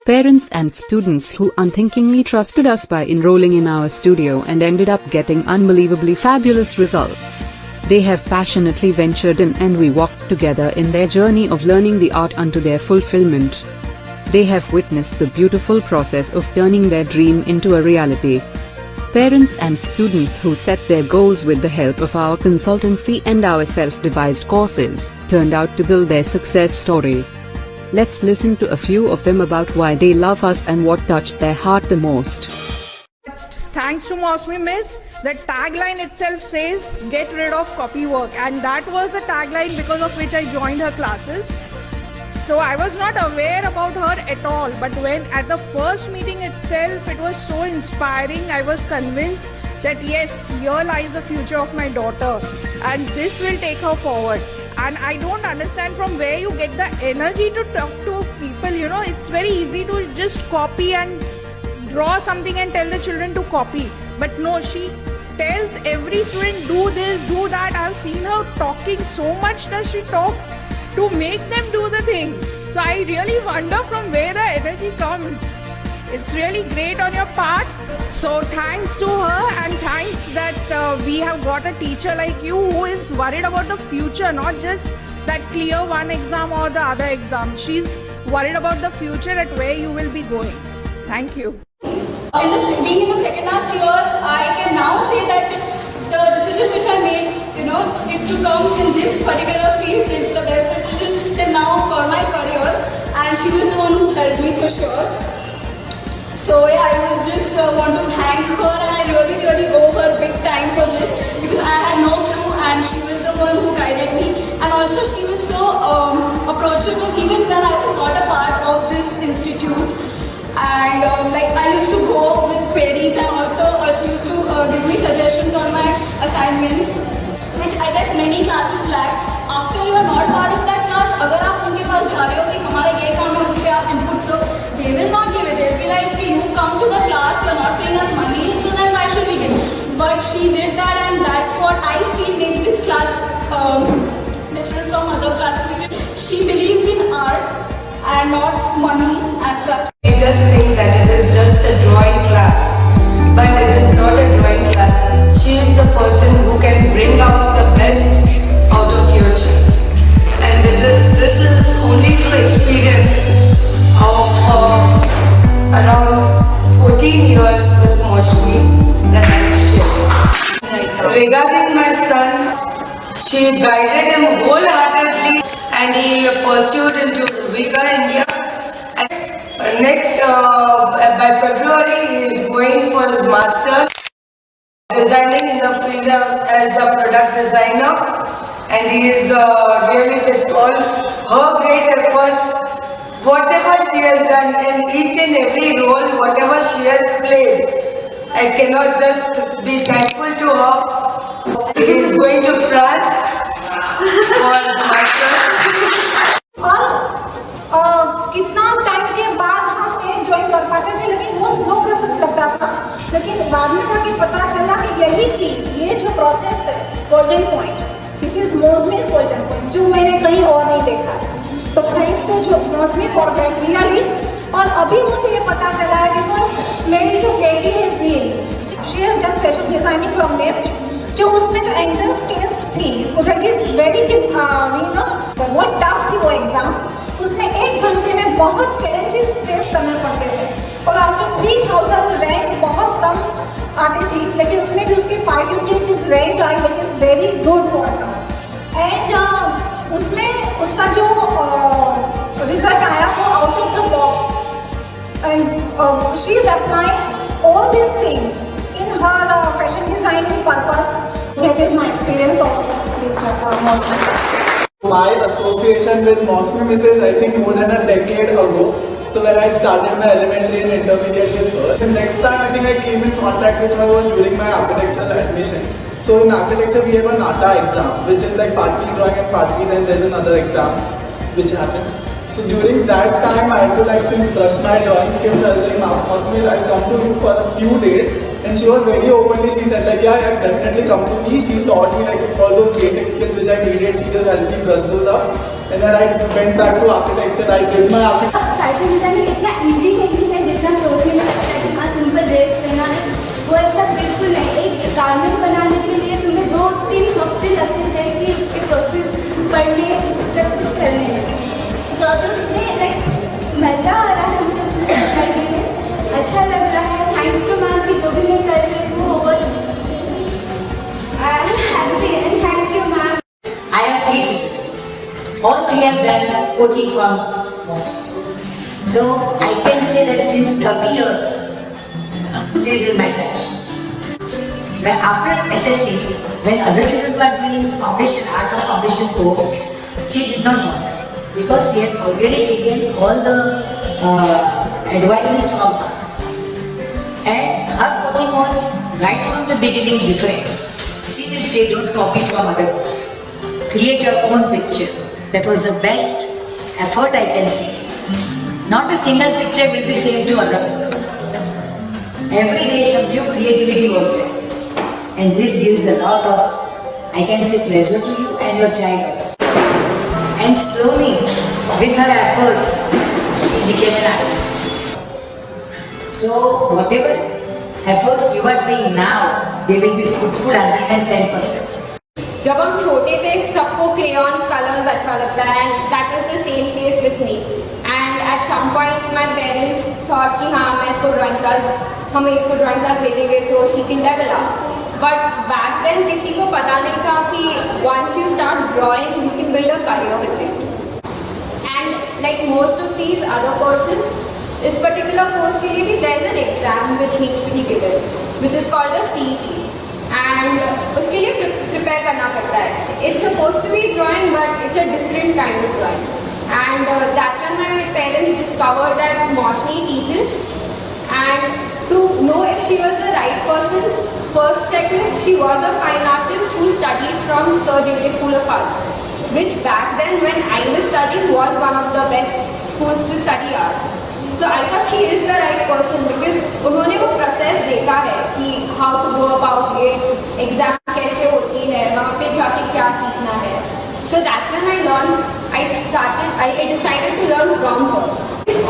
Parents and students who unthinkingly trusted us by enrolling in our studio and ended up getting unbelievably fabulous results. They have passionately ventured in and we walked together in their journey of learning the art unto their fulfillment. They have witnessed the beautiful process of turning their dream into a reality. Parents and students who set their goals with the help of our consultancy and our self-devised courses turned out to build their success story. Let's listen to a few of them about why they love us and what touched their heart the most. Thanks to Mosmi Miss, the tagline itself says get rid of copy work, and that was a tagline because of which I joined her classes. So I was not aware about her at all, but when at the first meeting itself it was so inspiring. I was convinced that yes, here lies the future of my daughter and this will take her forward. And I don't understand from where you get the energy to talk to people. It's very easy to just copy and draw something and tell the children to copy. But no, she tells every student do this, do that. I've seen her talking, so much does she talk to make them do the thing. So I really wonder from where the energy comes. It's really great on your part. So thanks to her, and thanks that we have got a teacher like you who is worried about the future, not just that clear one exam or the other exam. She's worried about the future at where you will be going. Thank you. Being in the second last year, I can now say that the decision which I made, to come in this particular field is the best decision till now for my career, and she was the one who helped me for sure. So yeah, I just want to thank her, and I really owe her big time for this because I had no clue and she was the one who guided me, and also she was so approachable even when I was not a part of this institute. And I used to go with queries, and also she used to give me suggestions on my assignments, which I guess many classes lack. After you are not part of that class, अगर आप उनके पास जा रहे हो कि हमारा ये काम है, उस पे आप inputs दो, they will not give it. They'll be like, you come to the class, you're not paying us money, so then why should we give? But she did that, and that's what I feel makes this class different from other classes, because she believes in art and not money as such. We just think that it is just a drawing class, but it is not a drawing class. She is the person who can bring out the best out of your child, and this is only through experience of around 14 years with Mosmi that I am sharing. Regarding my son, she guided him wholeheartedly and he pursued into Vika India. And next, by February, he is going for his master's designing in the field as a product designer, and he is really with all her great efforts. Whatever she has done in each and every role, whatever she has played, I cannot just be thankful to her. He is going to France for his master's. और कितना time के बाद हम एक drawing कर पाते थे, लेकिन वो स्लो प्रोसेस लगता था, लेकिन बाद में जाके पता चला कि यही चीज़, ये जो प्रोसेस है गोल्डन पॉइंट, दिस इज मोस्मीज गोल्डन पॉइंट, जो मैंने कहीं और नहीं देखा है. तो थैंक्स टू जो मोस्मी फॉर दैट रियली. और अभी मुझे ये पता चला है बिकॉज मेरी जो बेटी है zeal, she has done fashion designing from NEFT, जो उसमें जो एंट्रेंस टेस्ट थी दैट इज वेरी बहुत टफ थी वो एग्ज़ाम. उसमें 1 घंटे में बहुत चैलेंजेस फेस करने पड़ते थे और आउट ऑफ 3000 रैंक बहुत कम आती थी, लेकिन उसमें भी उसकी 550 rank I, which is very good for her. And उसमें उसका जो रिजल्ट आया वो out of the box, and she is applying all this things in her fashion designing purpose. That is my experience of with Mosmi. My association with Mosmi Miss is I think more than a decade ago. So when I started my elementary and intermediate with her, the next time I think I came in contact with her was during my architectural admission. So in architecture we have a NATA exam, which is like partly drawing and partly then there's another exam which happens. So during that time I had to since brush my drawing skills, I was like, Mosmi, I'll come to you for a few days. And she was very openly, she said yeah, definitely come to me. She taught me all those basic skills which I needed. She just helped me brush those up. And then I went back to architecture. I did my architecture. Fashion designing इतना easy all three of them coaching from Moscow. So I can say that since 30 years, she is in my touch. When after SSC, when other students were doing foundation, art of foundation course, she did not want because she had already taken all the advices from her. And her coaching was right from the beginning different. She will say, don't copy from other books. Create your own picture. That was the best effort I can see. Not a single picture will be same to other people. Every day some new creativity was there. And this gives a lot of, I can say, pleasure to you and your child also. And slowly, with her efforts, she became an artist. So whatever efforts you are doing now, they will be fruitful 110%. जब हम छोटे थे सबको crayons colors अच्छा लगता है and that was the same case with me and at some point my parents thought कि हाँ मैं इसको drawing class हम इसको drawing class ले लेंगे so she can develop but back then किसी को पता नहीं था कि once you start drawing you can build a career with it and like most of these other courses इस particular course के लिए भी there's an exam which needs to be given which is called a CET and उसके लिए prepare करना पड़ता है. It's supposed to be drawing but it's a different kind of drawing and that's when my parents discovered that Mosmi teaches and to know if she was the right person, first checklist she was a fine artist who studied from Sir J.J. School of Arts which back then when I was studying was one of the best schools to study art. So I thought she is the right person because उन्होंने वो process देखा है कि how to go about it, exam कैसे होती है, वहाँ पे जाके क्या सीखना है. So that's when I decided to learn from her.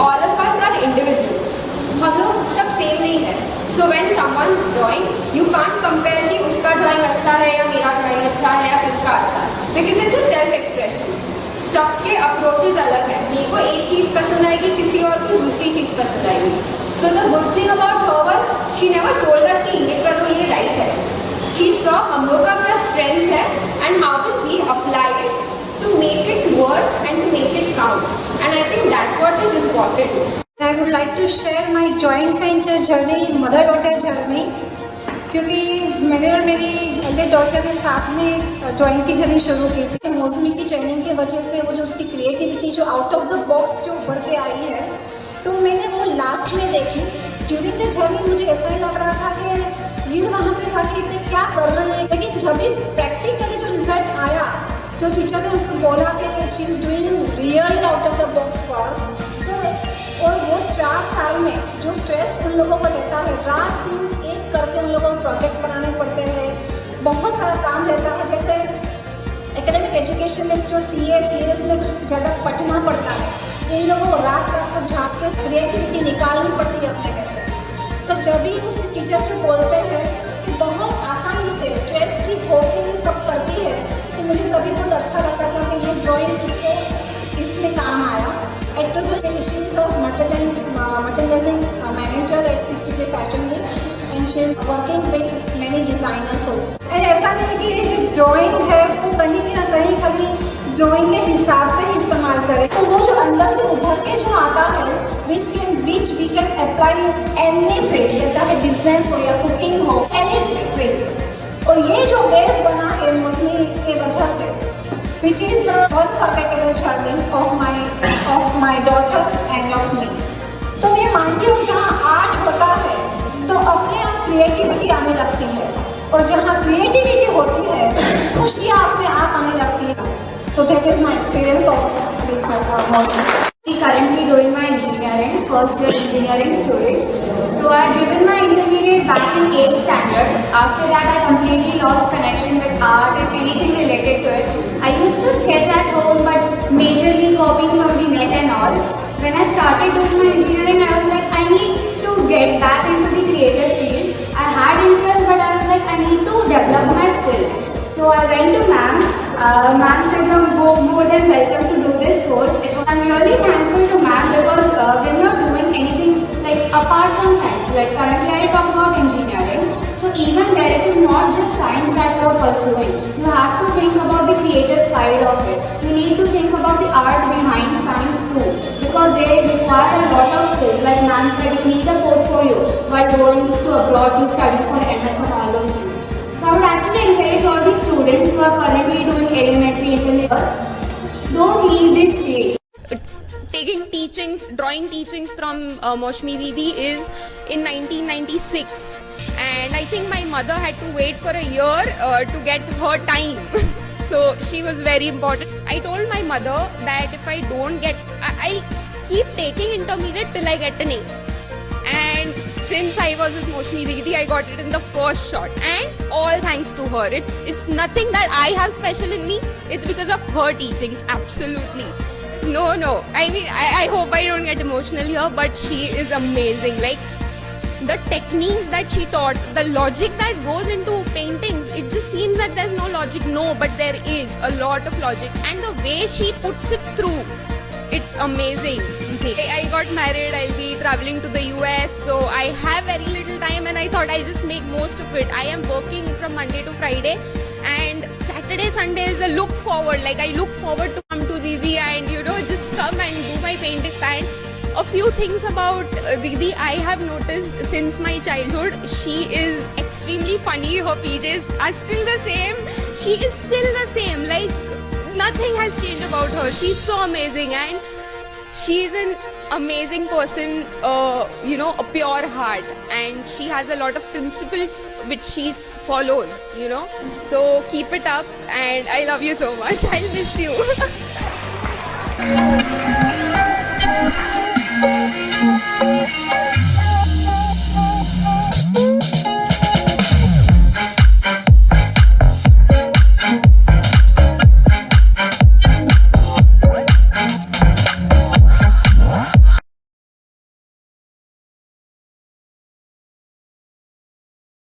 All of us are individuals. हम लोग सब same नहीं है. So when someone's drawing, you can't compare कि उसका drawing अच्छा है या मेरा drawing अच्छा है या किसका अच्छा है because it's a self-expression. सबके अप्रोचेज अलग है. मेरे को एक चीज़ पसंद आएगी किसी और को दूसरी चीज़ पसंद आएगी. So the good thing about her was she never told us कि ये करो ये राइट है. शी सॉ हम लोग का अपना स्ट्रेंथ है and how can we apply it to make it work and to make it count and I think that's what is important. I would like to share my joint venture journey, mother-daughter journey, क्योंकि मैंने और मेरी Elder daughter ने साथ में drawing की journey शुरू की थी. मौसमी की ट्रेनिंग की वजह से वो जो उसकी क्रिएटिविटी जो आउट ऑफ द बॉक्स जो उभर के आई है तो मैंने वो लास्ट में देखी. ड्यूरिंग द जर्नी मुझे ऐसा ही लग रहा था कि जी वहाँ पे जाके इतने क्या कर रही है, लेकिन जब भी प्रैक्टिकली जो रिजल्ट आया जो टीचर ने उसको बोला कि she is doing really out of the box work तो और वो 4 साल में जो स्ट्रेस उन लोगों को रहता है रात दिन एक करके उन लोगों को प्रोजेक्ट्स बनाने पड़ते हैं, बहुत सारा काम रहता है. जैसे एकेडमिक एजुकेशन में जो सीएस में कुछ ज़्यादा पढ़ना पड़ता है, इन लोगों को रात रात को झाँक के क्रिएटिविटी निकालनी पड़ती है अपने में से. तो जब भी उस टीचर से बोलते हैं कि बहुत आसानी से स्ट्रेस फ्री होके ये सब करती है तो मुझे तभी बहुत अच्छा लगता था कि ये ड्राइंग इसको इसमें काम आया. At present, she is the merchandising manager at 60J Fashion Week, and she is working with many designers also. And ऐसा नहीं कि ये जो ड्राइंग है वो कहीं ना कहीं खाली ड्राइंग के हिसाब से ही इस्तेमाल करें, तो वो जो अंदर से उभर के जो आता है which we can apply in any field, चाहे बिजनेस हो या कुकिंग हो, any field. और ये जो बेस बना है मौसमी के वजह से which is the unforgettable journey of my daughter and of me. तो मैं मानती हूँ जहाँ आर्ट होता है तो अपने आप क्रिएटिविटी आने लगती है और जहाँ क्रिएटिविटी होती है खुशियाँ अपने आप आने लगती है. तो that is my experience of Mosmi. Currently doing my engineering, first year engineering student. So I had given my intermediate back in 8th standard. After that I completely lost connection with art and anything related to it. I used to sketch at home but majorly copying from the net and all. When I started doing my engineering I was like I need to get back into the creative field. I had interest but I was like I need to develop my skills. So I went to ma'am. Ma'am said you're more than welcome to do this course. I'm really thankful to ma'am because we're not doing anything like apart from science. Like currently I talk about engineering. So So even there, it is not just science that you are pursuing. You have to think about the creative side of it. You need to think about the art behind science too, because they require a lot of skills. Like ma'am said, you need a portfolio while going to abroad to study for MS and all those things. So I would actually encourage all the students who are currently doing elementary, intermediate, don't leave this field. Taking teachings, drawing teachings from Maushmi Didi is in 1996, and I think my mother had to wait for a year to get her time. So she was very important. I told my mother that if I don't get, I'll keep taking intermediate till I get an A. And since I was with Maushmi Didi, I got it in the first shot, and all thanks to her. It's nothing that I have special in me. It's because of her teachings. Absolutely. No. I mean, I hope I don't get emotional here, but she is amazing. Like, the techniques that she taught, the logic that goes into paintings, it just seems that there's no logic. No, but there is a lot of logic. And the way she puts it through, it's amazing. I got married, I'll be traveling to the US, so I have very little time, and I thought I'll just make most of it. I am working from Monday to Friday, and Saturday, Sunday is a look forward. Like, I look forward to come to Didi and, just come and do my painting. And a few things about Didi I have noticed since my childhood. She is extremely funny. Her pages are still the same. She is still the same. Like, nothing has changed about her. She's so amazing, and she's an amazing person, a pure heart, and she has a lot of principles which she follows, So keep it up, and I love you so much. I'll miss you.